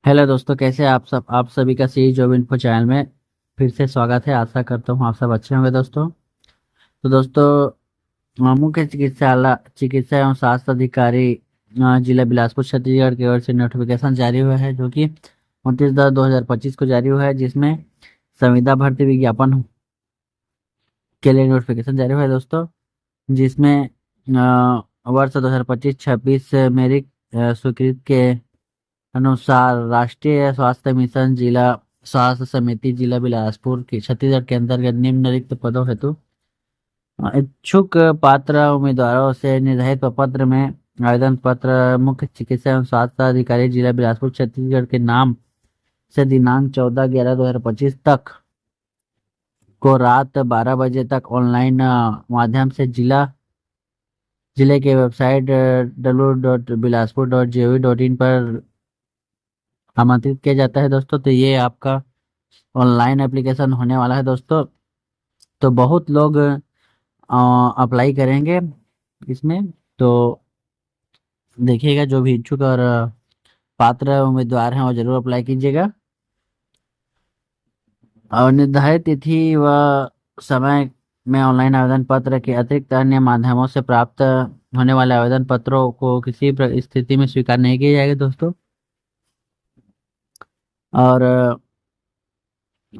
Hello दोस्तों, कैसे हैं आप सभी का सी जॉब इन्फो चैनल में फिर से स्वागत है। आशा करता हूँ आप सब अच्छे होंगे दोस्तों। तो दोस्तों, मुख्य चिकित्सा एवं स्वास्थ्य अधिकारी जिला बिलासपुर छत्तीसगढ़ की ओर से नोटिफिकेशन जारी हुआ है, जो कि 29/10/2025 को जारी हुआ है, जिसमें संविदा भर्ती विज्ञापन के लिए नोटिफिकेशन जारी हुआ है दोस्तों। जिसमें वर्ष 2025-26 मेरिट स्वीकृत के अनुसार राष्ट्रीय स्वास्थ्य मिशन जिला स्वास्थ्य समिति जिला बिलासपुर की छत्तीसगढ़ के अंतर्गत निम्नलिखित पदों हेतु इच्छुक पात्र उम्मीदवारों से निर्धारित प्रपत्र में आवेदन पत्र मुख्य चिकित्सा एवं स्वास्थ्य अधिकारी जिला बिलासपुर छत्तीसगढ़ के नाम से दिनांक 14/11/2025 तक को रात 12 बजे तक ऑनलाइन माध्यम से जिले के वेबसाइट www.bilaspur.gov.in पर आमंत्रित किया जाता है दोस्तों। तो ये आपका ऑनलाइन एप्लीकेशन होने वाला है दोस्तों। तो बहुत लोग अप्लाई करेंगे इसमें। तो देखिएगा, जो भी इच्छुक और पात्र उम्मीदवार हैं वो जरूर अप्लाई कीजिएगा। और निर्धारित तिथि व समय में ऑनलाइन आवेदन पत्र के अतिरिक्त अन्य माध्यमों से प्राप्त होने वाले आवेदन पत्रों को किसी स्थिति में स्वीकार नहीं किया जाएगा दोस्तों। और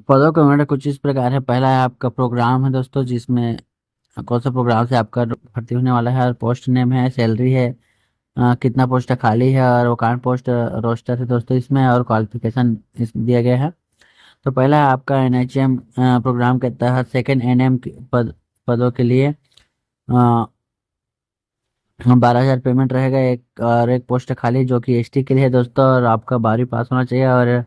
पदों का वर्णन कुछ इस प्रकार है। पहला है आपका प्रोग्राम है दोस्तों, जिसमें कौन सा प्रोग्राम से आपका भर्ती होने वाला है, और पोस्ट नेम है, सैलरी है, कितना पोस्ट खाली है, और वकांत पोस्ट रोस्टर है दोस्तों इसमें, और क्वालिफिकेशन दिया गया है। तो पहला है आपका एनएचएम प्रोग्राम के तहत सेकंड एनएम पदों के लिए 12,000 पेमेंट रहेगा। एक पोस्ट खाली जो कि एसटी के लिए है दोस्तों, और आपका 12वीं पास होना चाहिए और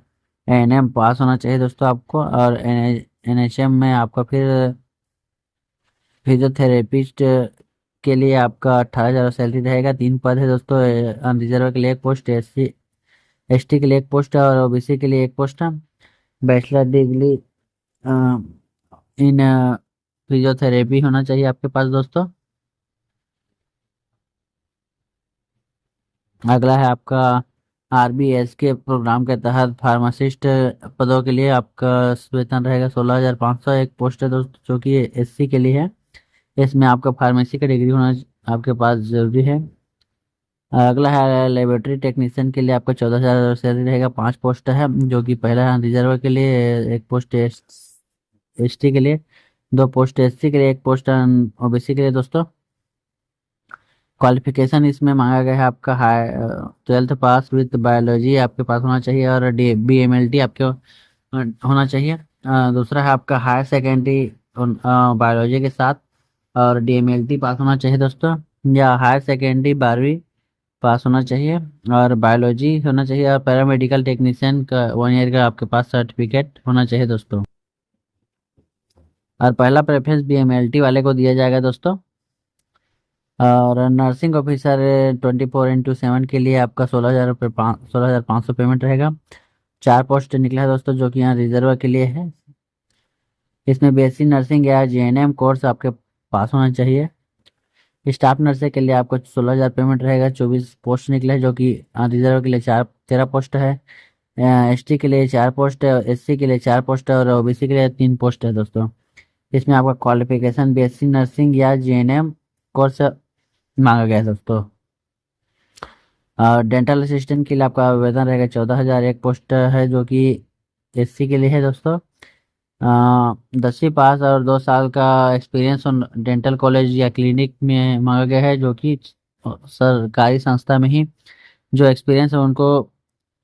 एएनएम पास होना चाहिए दोस्तों आपको। और एनएचएम में आपका फिजियोथेरेपिस्ट के लिए आपका 18,000 सैलरी रहेगा। 3 पद है दोस्तों। अनरिजर्व के लिए एक पोस्ट, एसटी के लिए एक पोस्ट है, और ओबीसी के लिए एक पोस्ट है। बैचलर डिग्री इन फिजियोथेरेपी होना चाहिए आपके पास दोस्तों। अगला है आपका आरबीएस के प्रोग्राम के तहत फार्मासिस्ट पदों के लिए आपका वेतन रहेगा 16,500। एक पोस्ट है दोस्तों जो कि एससी के लिए है। इसमें आपका फार्मेसी का डिग्री होना आपके पास जरूरी है। अगला है लेबोरेटरी टेक्नीशियन के लिए आपका 14,000 सैलरी रहेगा। 5 पोस्ट है, जो कि पहला रिजर्व के लिए, एक पोस्ट एसटी के लिए, 2 पोस्ट एससी के लिए, एक पोस्ट ओबीसी के लिए दोस्तों। क्वालिफिकेशन इसमें मांगा गया है आपका high 12th pass with biology आपके पास होना चाहिए, और BMLT आपके होना चाहिए। दूसरा है आपका हायर सेकेंडरी बायोलॉजी के साथ और DMLT पास होना चाहिए दोस्तों, या हायर सेकेंडरी 12वीं पास होना चाहिए और बायोलॉजी होना चाहिए, और पैरामेडिकल टेक्नीशियन का 1 ईयर का आपके पास सर्टिफिकेट होना चाहिए दोस्तों। और पहला प्रेफरेंस BMLT वाले को दिया जाएगा दोस्तों। और नर्सिंग ऑफिसर 24/7 के लिए आपका 16,500 पेमेंट रहेगा। 4 पोस्ट निकला है दोस्तों, जो कि यहाँ रिजर्व के लिए है। इसमें BSc नर्सिंग या JNM कोर्स आपके पास होना चाहिए। स्टाफ नर्स के लिए आपको 16,000 पेमेंट रहेगा। 24 पोस्ट निकले हैं, जो कि रिजर्व के लिए 13 पोस्ट है। ST के लिए 4 पोस्ट है, SC के लिए 4 पोस्ट है, और OBC के लिए 3 पोस्ट है दोस्तों। इसमें आपका क्वालिफिकेशन BSc नर्सिंग या JNM कोर्स मांगा गया है दोस्तों। डेंटल असिस्टेंट के लिए आपका वेतन रहेगा 14,000। एक पोस्ट है जो कि एससी के लिए है दोस्तों। 10वीं पास और 2 साल का एक्सपीरियंस डेंटल कॉलेज या क्लिनिक में मांगा गया है, जो कि सरकारी संस्था में ही जो एक्सपीरियंस है उनको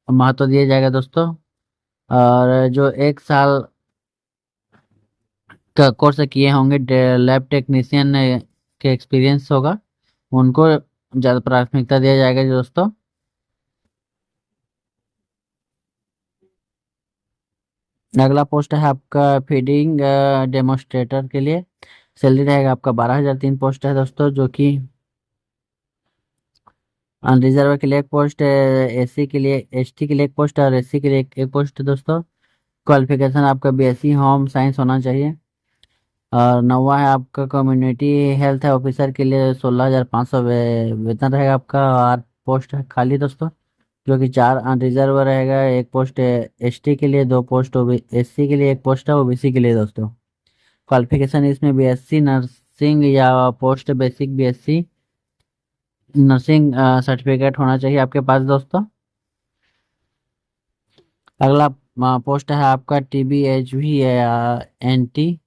महत्व दिया जाएगा दोस्तों। और जो 1 साल का कोर्स किए होंगे लैब टेक्नीशियन के एक्सपीरियंस होगा, उनको ज़्यादा प्राथमिकता दिया जाएगा दोस्तों। अगला पोस्ट है आपका फीडिंग डेमोस्ट्रेटर के लिए। सैलरी रहेगा आपका 12,000। 3 पोस्ट है दोस्तों, जो कि अनरिजर्व के लिए एक पोस्ट है, एससी के लिए, एसटी के लिए एक पोस्ट है, और एससी के लिए एक पोस्ट है दोस्तों। क्वालिफिकेशन आपका BSc होम साइंस होना चाहिए। और 9वां है आपका कम्युनिटी हेल्थ ऑफिसर के लिए 16,500 वेतन रहेगा आपका। 8 पोस्ट है खाली दोस्तों। जो कि 4 अनरिजर्व रहेगा। एक पोस्ट एसटी के लिए, 2 पोस्ट एससी के लिए, एक पोस्ट है ओबीसी के लिए दोस्तों। क्वालिफिकेशन इसमें बीएससी नर्सिंग या post basic BSc nursing certificate होना चाहिए आपके पास दोस्तों। अगला पोस्ट है आपका टीबी एचवी या एनटी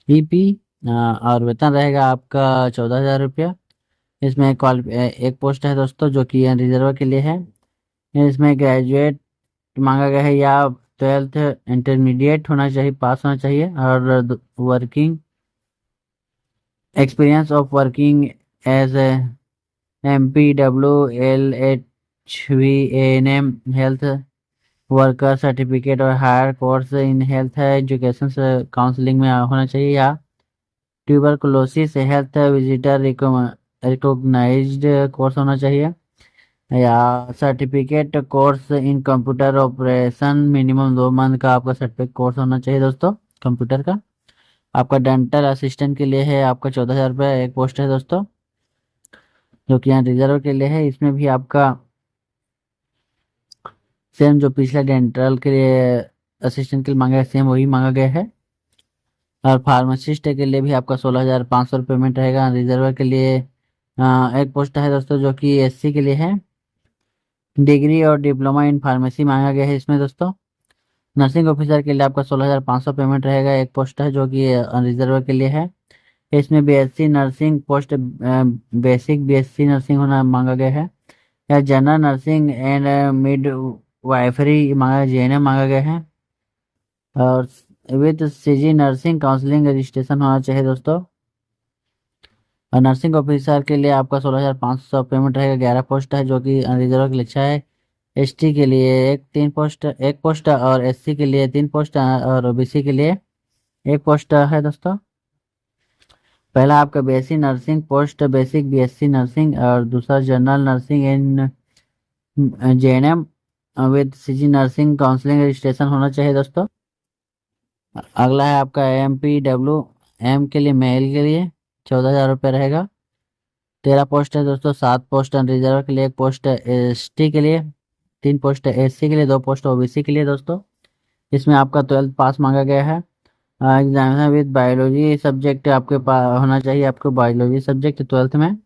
ईपी, और वेतन रहेगा आपका 14,000 रुपया। इसमें एक पोस्ट है दोस्तों जो कि रिजर्व के लिए है। इसमें ग्रेजुएट मांगा गया है या 12th इंटरमीडिएट होना चाहिए, पास होना चाहिए, और working experience of working as MPWLHVANM health worker certificate और higher course in health education counselling में होना चाहिए, या tuberculosis health visitor recognised course होना चाहिए, या certificate course in computer operation minimum 2 month का आपका सर्टिफिकेट कोर्स होना चाहिए दोस्तों कंप्यूटर का। आपका डेंटल असिस्टेंट के लिए है आपका 14,000 रुपये एक पोस्ट है दोस्तों, जो कि यहाँ रिजर्व के लिए है। इसमें भी आपका सेम जो पिछला डेंटल के लिए असिस्टेंट के लिए मांगा है, सेम वही मांगा गया है। और फार्मासिस्ट के लिए भी आपका 16,500 पेमेंट रहेगा। रिजर्व के लिए एक पोस्ट है दोस्तों जो कि एससी के लिए है। डिग्री और डिप्लोमा इन फार्मेसी मांगा गया है इसमें दोस्तों। नर्सिंग ऑफिसर के लिए आपका 16,500 पेमेंट रहेगा, एक पोस्ट है जो कि रिजर्व के लिए है। इसमें BSc nursing post basic BSc nursing होना मांगा गया है, या general nursing and mid wifery मांगा जेएनएम मांगा गया है, और with CG nursing counselling registration होना चाहिए दोस्तों। और नर्सिंग ऑफिसर के लिए आपका 16,500 पेमेंट रहेगा, 11 पोस्ट है जो कि रिजर्व के लिए अच्छा है। एसटी के लिए एक पोस्ट और एससी के लिए 3 पोस्ट और ओबीसी के लिए एक पोस्ट है दोस्तों। पहला आपका BSc nursing post basic BSc nursing, और दूसरा general nursing in GNM with CG nursing counselling registration होना चाहिए दोस्तों। अगला है आपका MPWM के लिए मेल के लिए 14,000 रुपये रहेगा, 13 पोस्ट है दोस्तों। 7 पोस्ट रिजर्व के लिए, एक पोस्ट एसटी के लिए, 3 पोस्ट एससी के लिए, 2 पोस्ट ओबीसी के लिए दोस्तों। इसमें आपका 12th पास मांगा गया है। एग्जामिनेशन विद बायोलॉजी सब्जेक्ट आपके पास होना चाहिए, आपको बायोलॉजी सब्जेक्ट 12th में,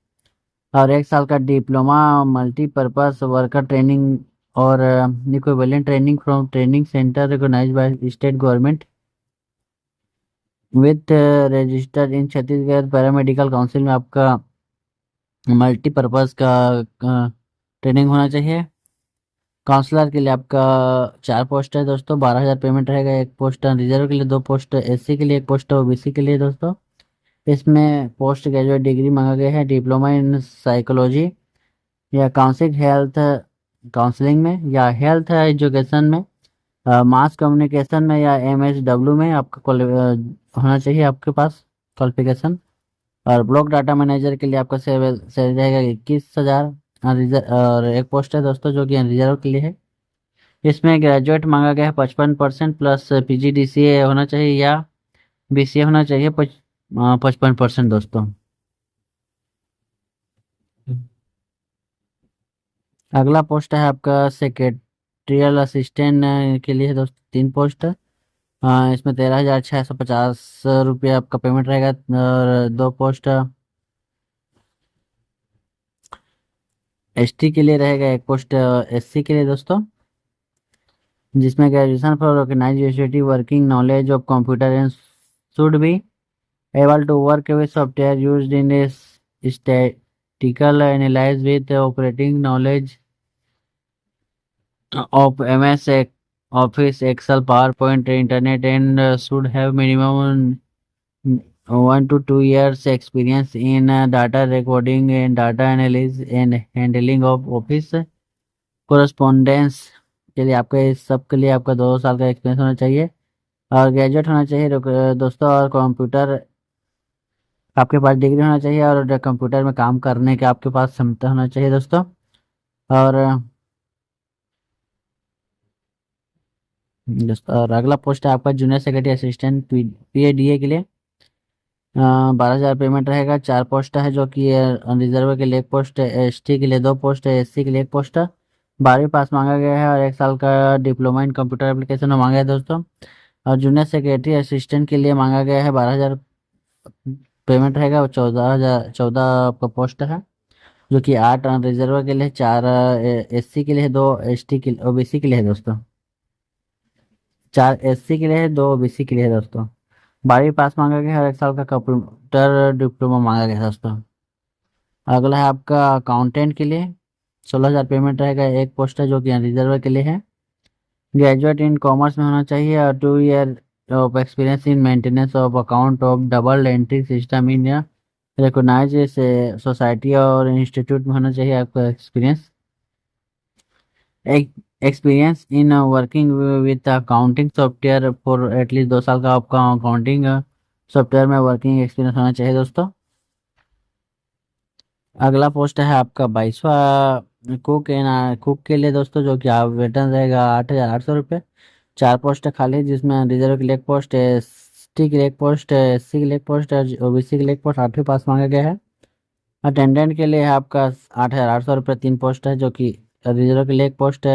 और 1 साल का डिप्लोमा मल्टीपर्पज वर्कर ट्रेनिंग और equivalent training from training centre recognised by state government with registered in Chhattisgarh paramedical council में आपका मल्टीपर्पज का ट्रेनिंग होना चाहिए। काउंसलर के लिए आपका 4 पोस्ट है दोस्तों, 12,000 पेमेंट रहेगा, एक पोस्ट रिजर्व के लिए, 2 पोस्ट एससी के लिए, एक पोस्ट ओबीसी के लिए दोस्तों। इसमें पोस्ट ग्रेजुएट डिग्री मांगा गया है, डिप्लोमा इन साइकोलॉजी या काउंसलिंग में, या हेल्थ एजुकेशन में, मास कम्युनिकेशन में, या MSW में आपका होना चाहिए आपके पास क्वालिफिकेशन। और ब्लॉक डाटा मैनेजर के लिए आपका सैलरी रहेगा 21,000 और एक पोस्ट है दोस्तों जो कि रिजर्व के लिए है। इसमें ग्रेजुएट मांगा गया है 55% प्लस PGDCA होना चाहिए, या BCA होना चाहिए 55% दोस्तों। अगला पोस्ट है आपका सेक्रेटरियल असिस्टेंट के लिए है दोस्तों, 3 पोस्ट है। इसमें 13,650 रुपये आपका पेमेंट रहेगा, और 2 पोस्ट एसटी के लिए रहेगा, एक पोस्ट एससी के लिए दोस्तों, जिसमें graduation for recognised university working knowledge of computer and should be able to work with software used in statistical analysis with operating knowledge of MS Office, Excel, PowerPoint, Internet, and should have minimum 1 to 2 years experience in data recording and data analysis and handling of office correspondence के लिए आपका इस सब के लिए आपका 2 साल का एक्सपीरियंस होना चाहिए, और ग्रेजुएट होना चाहिए दोस्तों, और कंप्यूटर आपके पास डिग्री होना चाहिए, और कंप्यूटर में काम करने के आपके पास क्षमता होना चाहिए दोस्तों। और अगला पोस्ट है आपका जूनियर सेक्रेटरी असिस्टेंट PADA के लिए, 12,000 पेमेंट रहेगा, 4 पोस्ट है जो कि रिजर्व के लिए, एक पोस्ट एसटी के लिए, 2 पोस्ट एससी के लिए, एक पोस्ट 12वीं पास मांगा गया है और 1 साल का डिप्लोमा इन कंप्यूटर एप्लीकेशन में मांगा है दोस्तों। और जूनियर सेक्रेटरी असिस्टेंट के लिए मांगा गया है 12,000 पेमेंट रहेगा और 14 आपका पोस्ट है, जो कि 8 रिजर्व के लिए, 4 एससी के लिए, 2 एसटी के ओबीसी के लिए है दोस्तों। 4 एससी के लिए है, 2 ओबीसी के लिए है दोस्तों। 12वीं पास मांगा गया है और 1 साल का कंप्यूटर डिप्लोमा मांगा गया है दोस्तों। अगला है आपका अकाउंटेंट के लिए 16,000 पेमेंट रहेगा, एक पोस्ट है जो कि रिजर्व के लिए है। ग्रेजुएट इन कॉमर्स में होना चाहिए और 2 year of experience in maintenance of account of double entry system in recognise society और इंस्टीट्यूट में होना चाहिए आपका experience. Experience in working with accounting software for at least 2 साल का आपका अकाउंटिंग सॉफ्टवेयर में वर्किंग एक्सपीरियंस होना चाहिए दोस्तों। अगला पोस्ट है आपका 22वां कुक के लिए दोस्तों, जो कि आप वेतन रहेगा 8,800 रुपये। 4 पोस्ट खाली, जिसमें रिजर्व के लिए एक पोस्ट है, एसटी के लिए एक पोस्ट है, एससी के लिए एक पोस्ट है, ओबीसी के लिए एक पोस्ट 8वीं पास मांगा गया है। अटेंडेंट के लिए आपका 8,800 रुपये 3 पोस्ट है, जो कि रिजर्व के लिए एक पोस्ट है,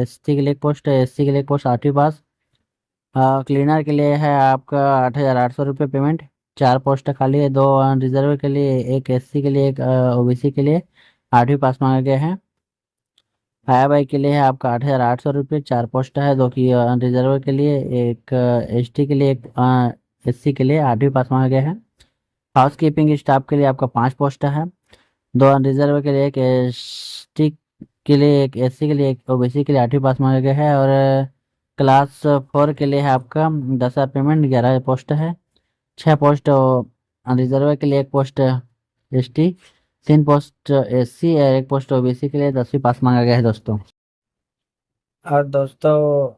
एसटी के लिए एक पोस्ट है, एससी के लिए एक पोस्ट 8वीं पास। क्लीनर के लिए है आपका 8,800 रुपये पेमेंट। 4 पोस्ट खाली है, 2 रिजर्व के लिए, एक एससी के लिए, एक ओबीसी के लिए, 8वीं पास मांगा गया है। हाया बाई के लिए है आपका 8,800 रुपये, 4 पोस्ट है, 2 की रिजर्व के लिए, एक एसटी के लिए, एक एससी के लिए, 8वीं पास मांगा गया है। हाउस कीपिंग स्टाफ के लिए आपका 5 पोस्ट है, 2 रिजर्व के लिए, एक एसटी के लिए, एक एससी के लिए, एक ओबीसी के लिए, 8वीं पास मांगा गया है। और क्लास 4 के लिए है आपका 10,000 पेमेंट, 11 पोस्ट है, 6 पोस्ट रिजर्व के लिए, एक पोस्ट एसटी, 3 पोस्ट एससी और एक पोस्ट ओबीसी के लिए 10वीं पास मांगा गया है दोस्तों। और दोस्तों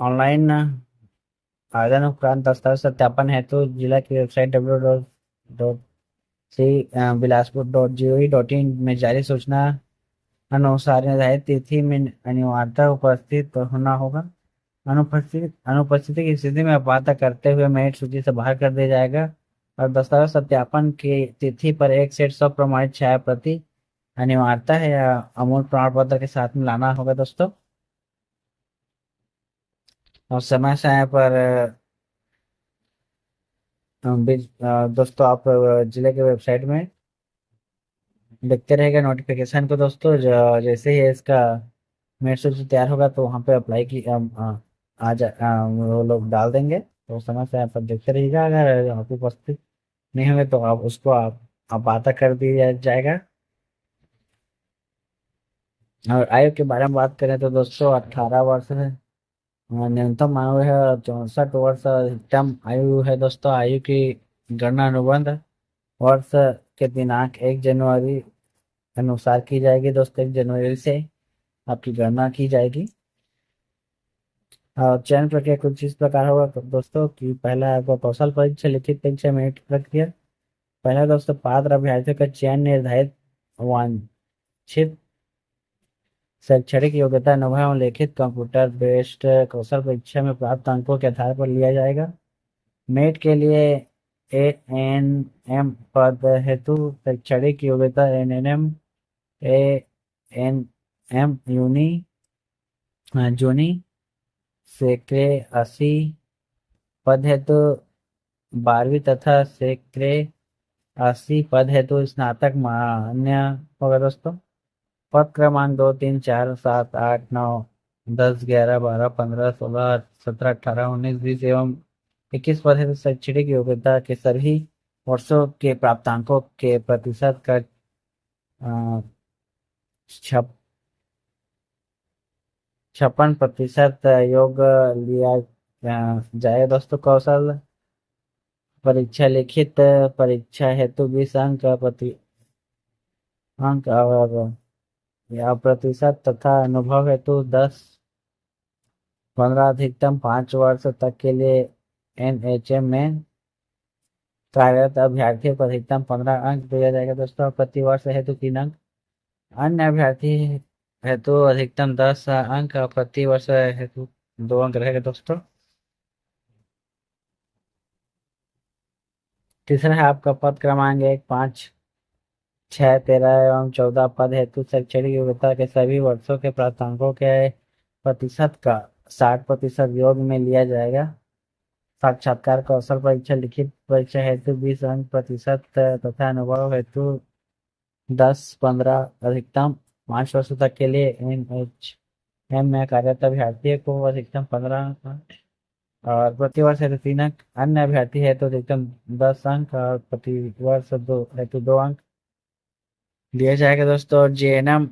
ऑनलाइन आवेदन उपरांत दस्तावेज सत्यापन हेतु जिला की वेबसाइट www.bilaspur.gov.in में जारी सूचना अनुसार निर्धारित तिथि में अनिवार्यतः उपस्थित होना होगा। अनुपस्थिति की स्थिति में अपात्र करते हुए मेरिट सूची से बाहर कर दिया जाएगा। और दस्तावेज सत्यापन की तिथि पर एक सेट स्व प्रमाणित छाया प्रति अनिवार्यता है या अमूल प्रमाण पत्र के साथ में लाना होगा दोस्तों। और समय समय पर दोस्तों आप जिले के वेबसाइट में देखते रहेगा नोटिफिकेशन को दोस्तों। जैसे ही इसका मेरिट सूची तैयार होगा तो वहाँ पे अप्लाई की वो लोग डाल देंगे, तो समय से आप देखते रहिएगा। अगर आप उपस्थित नहीं होंगे तो आप उसको आप आता कर दिया जाएगा। और आयु के बारे में बात करें तो दोस्तों 18 वर्ष है न्यूनतम आयु है, और 64 वर्ष अधिकतम आयु है दोस्तों। आयु की गणना अनुबंध वर्ष के दिनांक 1 जनवरी अनुसार की जाएगी दोस्तों। 1 जनवरी से आपकी गणना की जाएगी। और चयन प्रक्रिया कुछ इस प्रकार होगा तो दोस्तों कि पहला आपका कौशल परीक्षा, लिखित परीक्षा, मेरिट प्रक्रिया। पहला दोस्तों पात्र अभ्यर्थियों का चयन निर्धारित वांछित शैक्षणिक योग्यता, अनुभव एवं लिखित कंप्यूटर बेस्ड कौशल परीक्षा में प्राप्त अंकों के आधार पर लिया जाएगा। मेट के लिए एएनएम पद हेतु शैक्षणिक योग्यता एनएनएम एएनएम यूनी जूनी सेक्रे 80 पद हेतु 12वीं तथा सेक्रे 80 पद हेतु स्नातक मान्य होगा दोस्तों। पद क्रमांक 2, 3, 4, 7, 8, 9, 10, 11, 12, 15, 16, 17, 18, 19, 20 एवं 21 पद हेतु शैक्षणिक योग्यता के सभी वर्षों के प्राप्तांकों के प्रतिशत का अ, छप 56% योग लिया जाए दोस्तों। कौशल परीक्षा, लिखित परीक्षा हेतु 20 अंक प्रति अंक और या प्रतिशत तथा अनुभव हेतु 10, 15 अधिकतम 5 वर्ष तक के लिए एनएचएम में कार्यरत अभ्यर्थी को अधिकतम 15 अंक दिया जाएगा दोस्तों। प्रति वर्ष हेतु 3 अंक। अन्य अभ्यर्थी हेतु अधिकतम 10 अंक और प्रति वर्ष हेतु 2 अंक रहेगा दोस्तों। तीसरा है आपका पद क्रमांक 1, 5, 6, 13 एवं 14 पद हेतु शैक्षणिक योग्यता के सभी वर्षों के प्राप्तांकों के प्रतिशत का 60% योग में लिया जाएगा। साक्षात्कार कौशल परीक्षा लिखित परीक्षा हेतु 20 अंक प्रतिशत तथा अनुभव हेतु 10, 15 अधिकतम 5 वर्षों तक के लिए NHM में कार्यरत अभ्यर्थी को अधिकतम 15 अंक और प्रतिवर्ष हेतु 3 अंक, अन्य अभ्यर्थी है तो अधिकतम 10 अंक और प्रतिवर्ष दो हेतु 2 अंक दिया जाएगा दोस्तों। और JNM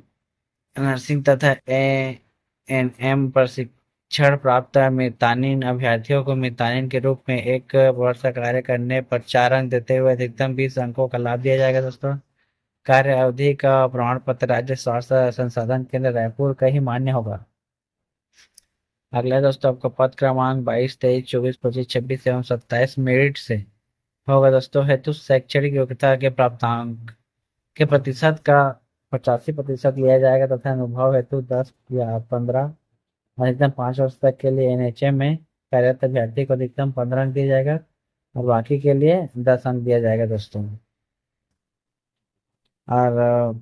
नर्सिंग तथा ANM प्रशिक्षण प्राप्त मितानिन अभ्यर्थियों को मितानिन के रूप में 1 वर्ष का कार्य करने पर 4 अंक देते हुए अधिकतम 20 अंकों का लाभ दिया जाएगा दोस्तों। कार्य अवधि का प्रमाण पत्र राज्य स्वास्थ्य संसाधन केंद्र रायपुर का ही मान्य होगा। अगला दोस्तों आपका पद क्रमांक 22, 23, 24, 25, 26 एवं 27 मेरिट से होगा दोस्तों। हेतु शैक्षणिक योग्यता के प्राप्तांक के प्रतिशत का 85% लिया जाएगा तथा अनुभव हेतु 10 या 15 अधिकतम 5 वर्ष तक के लिए NHM में कार्यरत अभ्यर्थी को अधिकतम 15 अंक दिया जाएगा और बाकी के लिए 10 अंक दिया जाएगा दोस्तों। और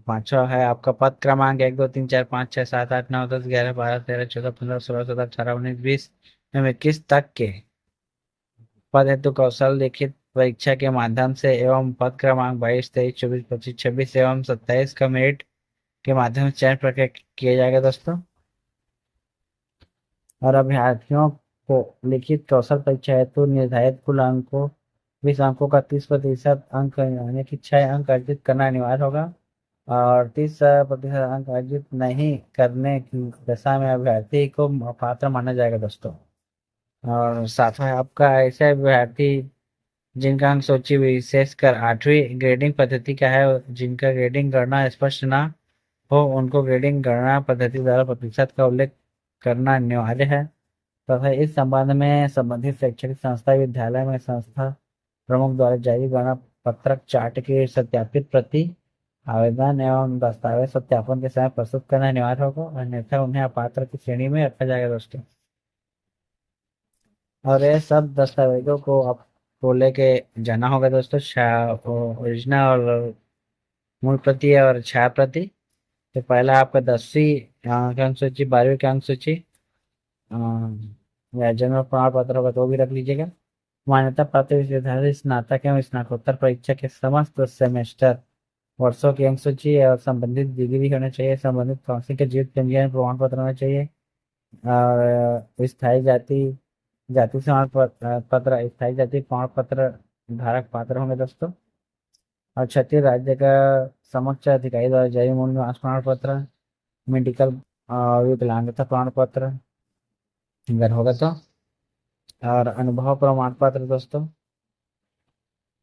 पांचवा है आपका पद क्रमांक 1, 2, 3, 4, 5, 6, 7, 8, 9, 10, 11, 12, 13, 14, 15, 16, 17, 18, 19, 20 एवं 21 तक के पद हेतु कौशल लिखित परीक्षा के माध्यम से एवं पद क्रमांक 22, 23, 24, 25, 26 एवं 27 का मेरिट के माध्यम से चयन प्रक्रिया किया जाएगा दोस्तों। और अभ्यर्थियों को लिखित कौशल परीक्षा हेतु निर्धारित कुल अंकों 20 अंकों का 30% अंक यानी कि 6 अंक अर्जित करना अनिवार्य होगा और 30% अंक अर्जित नहीं करने की दशा में अभ्यर्थी को अपात्र माना जाएगा दोस्तों। और सातवां है आपका ऐसे अभ्यर्थी जिनका अंक सूची विशेषकर 8वीं ग्रेडिंग पद्धति का है, जिनका ग्रेडिंग गणना स्पष्ट ना हो, उनको ग्रेडिंग गणना पद्धति द्वारा प्रतिशत का उल्लेख करना अनिवार्य है तथा इस संबंध में संबंधित शैक्षणिक संस्था विद्यालय में संस्था प्रमुख द्वारा जारी गणना पत्रक चार्ट की सत्यापित प्रति आवेदन एवं दस्तावेज सत्यापन के समय प्रस्तुत करना अनिवार्य होगा, अन्यथा उन्हें अपात्र की श्रेणी में रखा जाएगा दोस्तों। और ये सब दस्तावेजों को आपको लेके जाना होगा दोस्तों, ओरिजिनल और मूल प्रति और छाया प्रति। तो पहला आपका 10वीं की अंक सूची, 12वीं की अंक सूची या जन्म प्रमाण पत्र होगा तो भी रख लीजिएगा। मान्यता प्राप्त विश्वविद्यालय स्नातक एवं स्नातकोत्तर परीक्षा के समस्त सेमेस्टर वर्षों की अंक सूची और संबंधित डिग्री होना चाहिए, संबंधित काउंसिल के जीवित पंजीयन प्रमाण पत्र होना चाहिए और स्थायी जाति जाति पत्र स्थायी जाति प्रमाण पत्र धारक पात्र होंगे दोस्तों। और छत्तीस राज्य का समक्ष अधिकारी द्वारा जारी मूल निवास प्रमाण पत्र, मेडिकल विकलांगता प्रमाण पत्र अगर होगा तो, और अनुभव प्रमाण पत्र दोस्तों।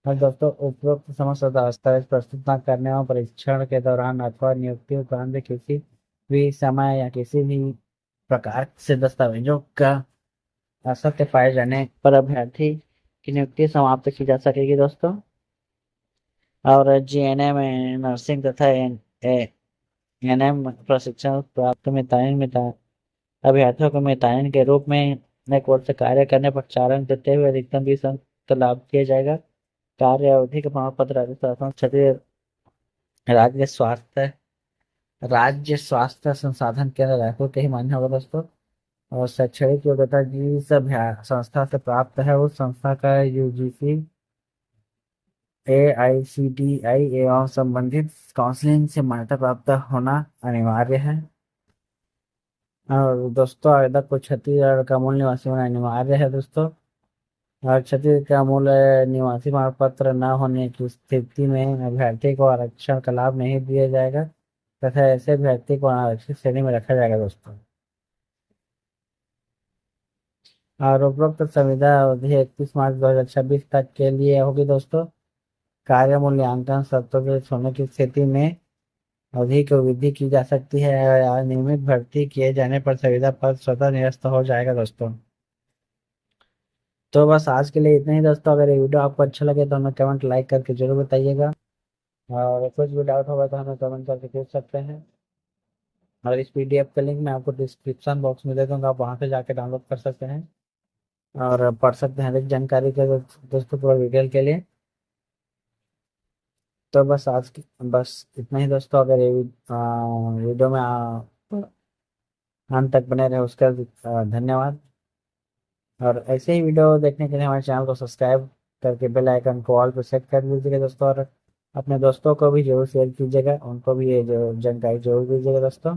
और दोस्तों उपरोक्त समस्त दस्तावेज प्रस्तुत न करने और परीक्षण के दौरान अथवा नियुक्ति उपरांत किसी भी समय या किसी भी प्रकार से दस्तावेजों का असत्य पाए जाने पर अभ्यर्थी की नियुक्ति समाप्त की जा सकेगी दोस्तों। और JNM नर्सिंग तथा NM प्रशिक्षण प्राप्त अभ्यर्थियों को मितानिन के रूप में 1 वर्ष कार्य करने पर 4 अंक देते हुए अधिकतम 20 अंक का लाभ दिया जाएगा। कार्य अवधि का प्रमाण पत्र छत्तीसगढ़ राज्य स्वास्थ्य संसाधन केंद्र रायपुर के ही मान्य होगा दोस्तों। और शैक्षणिक योग्यता जिस संस्था से प्राप्त है उस संस्था का UGC AICTI एवं संबंधित काउंसलिंग से मान्यता प्राप्त होना अनिवार्य है। और दोस्तों आवेदक को छत्तीसगढ़ का मूल निवासी होना अनिवार्य है दोस्तों। और छत्तीसगढ़ का मूल निवासी प्रमाण पत्र न होने की स्थिति में अभ्यर्थी को आरक्षण का लाभ नहीं दिया जाएगा तथा ऐसे अभ्यर्थी को आरक्षित श्रेणी में रखा जाएगा दोस्तों। और उपरोक्त संविदा अवधि 31 मार्च 2026 तक के लिए होगी दोस्तों। कार्य मूल्यांकन शर्तों के होने की स्थिति में अवधि को वृद्धि की जा सकती है या नियमित भर्ती किए जाने पर संविदा पद स्वतः निरस्त हो जाएगा दोस्तों। तो बस आज के लिए इतना ही दोस्तों। अगर ये वीडियो आपको अच्छा लगे तो हमें कमेंट लाइक करके जरूर बताइएगा और कुछ भी डाउट होगा तो हमें कमेंट करके पूछ सकते हैं। और इस PDF का लिंक मैं आपको डिस्क्रिप्शन बॉक्स में दे दूंगा, आप वहाँ से जाके डाउनलोड कर सकते हैं और पढ़ सकते हैं अधिक जानकारी के दोस्तों पूरा डिटेल के लिए। तो बस बस इतना ही दोस्तों। अगर ये वीडियो में अंत तक बने रहे उसका धन्यवाद। और ऐसे ही वीडियो देखने के लिए हमारे चैनल को सब्सक्राइब करके बेल आइकन को ऑल पर सेट कर दीजिएगा दोस्तों। और अपने दोस्तों को भी जरूर शेयर कीजिएगा, उनको भी ये जो जानकारी जरूर दीजिएगा दोस्तों।